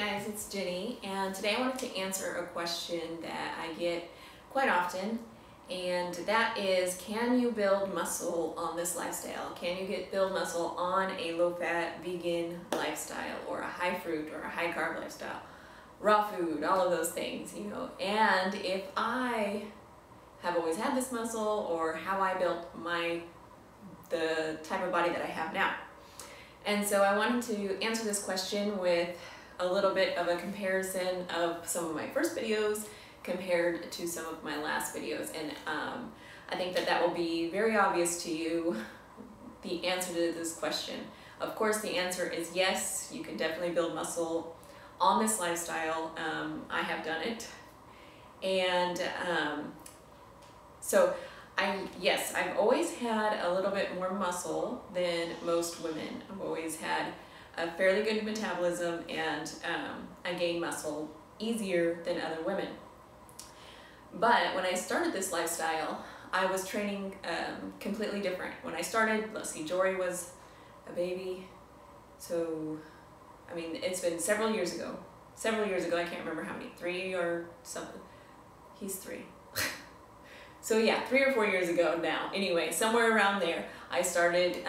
guys, it's Jenny, and today I wanted to answer a question that I get quite often, and that is, can you build muscle on this lifestyle? Can you build muscle on a low-fat vegan lifestyle, or a high fruit or a high carb lifestyle, raw food, all of those things, you know? And if I have always had this muscle, or how I built the type of body that I have now. And so I wanted to answer this question with a little bit of a comparison of some of my first videos compared to some of my last videos. And I think that will be very obvious to you, the answer to this question. Of course, the answer is yes, you can definitely build muscle on this lifestyle. I have done it. And yes, I've always had a little bit more muscle than most women. I've always had a fairly good metabolism, and I gain muscle easier than other women. But when I started this lifestyle, I was training completely different. When I started, let's see, Jory was a baby, so I mean, it's been several years ago. I can't remember how many, 3 or something. He's 3. So yeah, 3 or 4 years ago now. Anyway, somewhere around there, I started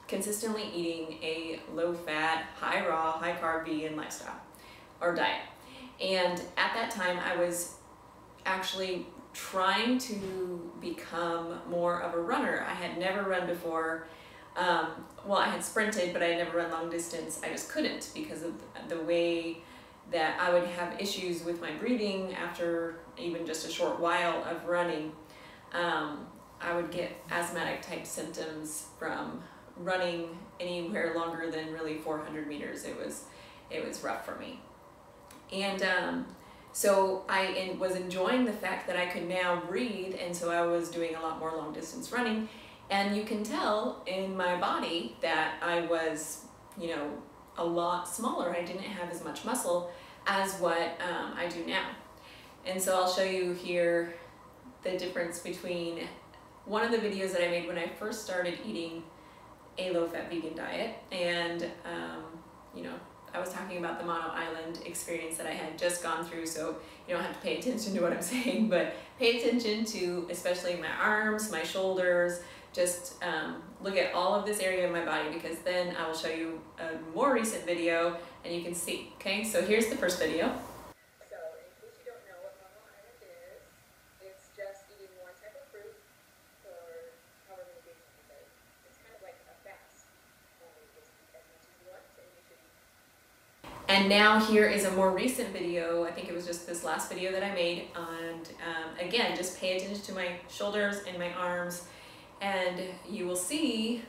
consistently eating a low-fat, high-raw, high-carb vegan lifestyle or diet. And at that time, I was actually trying to become more of a runner. I had never run before. Well, I had sprinted, but I had never run long distance. I just couldn't because of the way that I would have issues with my breathing after even just a short while of running. I would get asthmatic type symptoms from running anywhere longer than really 400 meters. It was rough for me. And so I was enjoying the fact that I could now breathe, and so I was doing a lot more long distance running. And you can tell in my body that I was, you know, a lot smaller. I didn't have as much muscle as what I do now. And so I'll show you here the difference between one of the videos that I made when I first started eating a low-fat vegan diet, and you know, I was talking about the Mono Island experience that I had just gone through, so you don't have to pay attention to what I'm saying, but pay attention to especially my arms, my shoulders. Just look at all of this area of my body, because then I will show you a more recent video and you can see. Okay, so here's the first video. So in case you don't know what Mono Island is, it's just eating one type of fruit for however many days you say. It's kind of like a fast. Only just eat as much as you want, and you should eat. And now here is a more recent video. I think it was just this last video that I made, and again, just pay attention to my shoulders and my arms, and you will see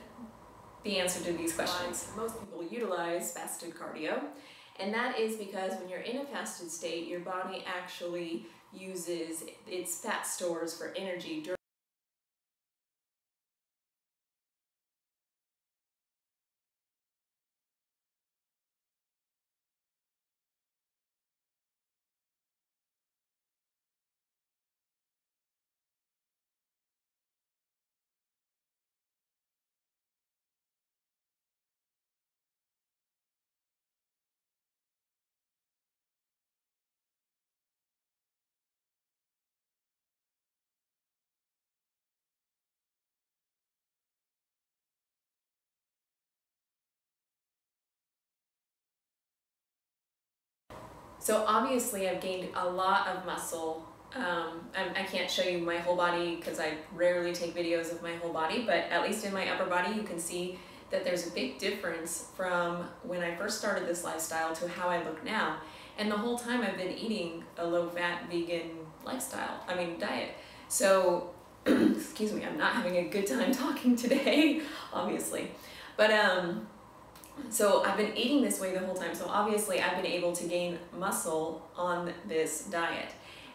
the answer to these questions. Most people utilize fasted cardio, and that is because when you're in a fasted state, your body actually uses its fat stores for energy during So obviously I've gained a lot of muscle. I can't show you my whole body because I rarely take videos of my whole body, but at least in my upper body you can see that there's a big difference from when I first started this lifestyle to how I look now. And the whole time I've been eating a low-fat vegan lifestyle, diet. So, excuse me, I'm not having a good time talking today, obviously. But so I've been eating this way the whole time, so obviously I've been able to gain muscle on this diet.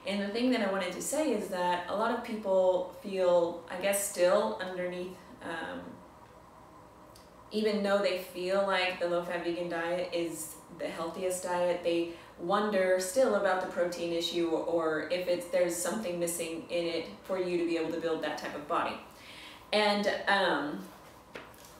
And the thing that I wanted to say is that a lot of people feel, I guess still underneath, even though they feel like the low-fat vegan diet is the healthiest diet, they wonder still about the protein issue, or if there's something missing in it for you to be able to build that type of body. And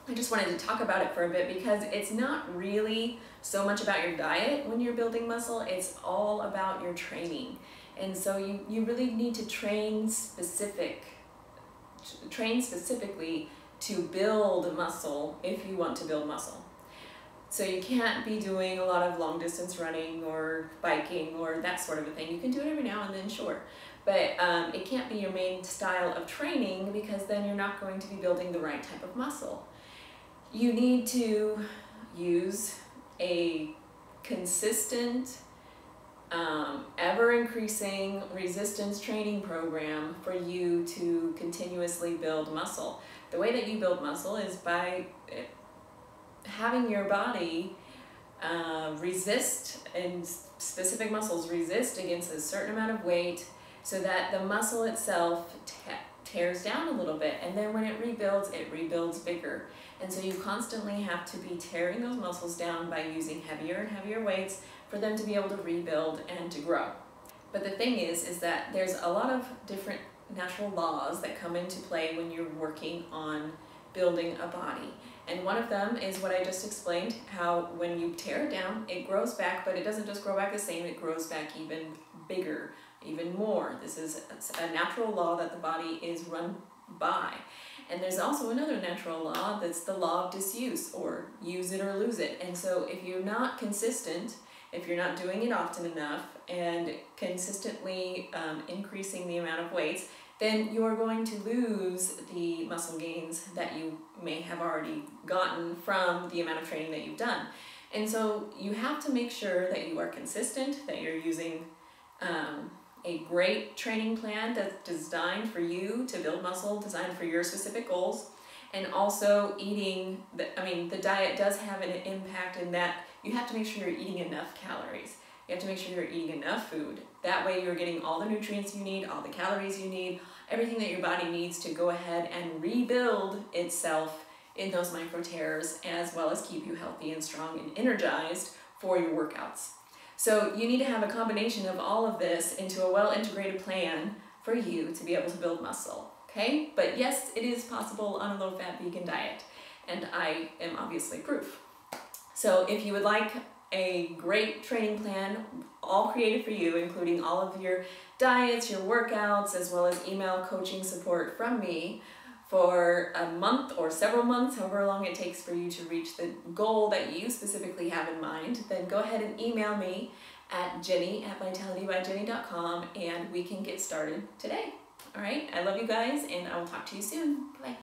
I just wanted to talk about it for a bit because it's not really so much about your diet when you're building muscle, it's all about your training. And so you really need to train specifically to build muscle if you want to build muscle. So you can't be doing a lot of long distance running or biking or that sort of a thing. You can do it every now and then, sure. But it can't be your main style of training, because then you're not going to be building the right type of muscle. You need to use a consistent, ever-increasing resistance training program for you to continuously build muscle. The way that you build muscle is by having your body resist, and specific muscles resist against a certain amount of weight, so that the muscle itself tears down a little bit, and then when it rebuilds bigger. And so you constantly have to be tearing those muscles down by using heavier and heavier weights for them to be able to rebuild and to grow. But the thing is that there's a lot of different natural laws that come into play when you're working on building a body. And one of them is what I just explained, how when you tear it down, it grows back, but it doesn't just grow back the same, it grows back even bigger, even more. This is a natural law that the body is run by. And there's also another natural law, that's the law of disuse, or use it or lose it. And so if you're not consistent, if you're not doing it often enough and consistently increasing the amount of weights, then you are going to lose the muscle gains that you may have already gotten from the amount of training that you've done. And so you have to make sure that you are consistent, that you're using a great training plan that's designed for you to build muscle, designed for your specific goals, and also eating, the diet does have an impact in that you have to make sure you're eating enough calories. You have to make sure you're eating enough food. That way you're getting all the nutrients you need, all the calories you need, everything that your body needs to go ahead and rebuild itself in those micro tears, as well as keep you healthy and strong and energized for your workouts. So you need to have a combination of all of this into a well-integrated plan for you to be able to build muscle, okay? But yes, it is possible on a low-fat vegan diet, and I am obviously proof. So if you would like a great training plan, all created for you, including all of your diets, your workouts, as well as email coaching support from me for a month or several months, however long it takes for you to reach the goal that you specifically have in mind, then go ahead and email me at jenny@vitalitybyjenny.com and we can get started today. All right, I love you guys, and I will talk to you soon. Bye.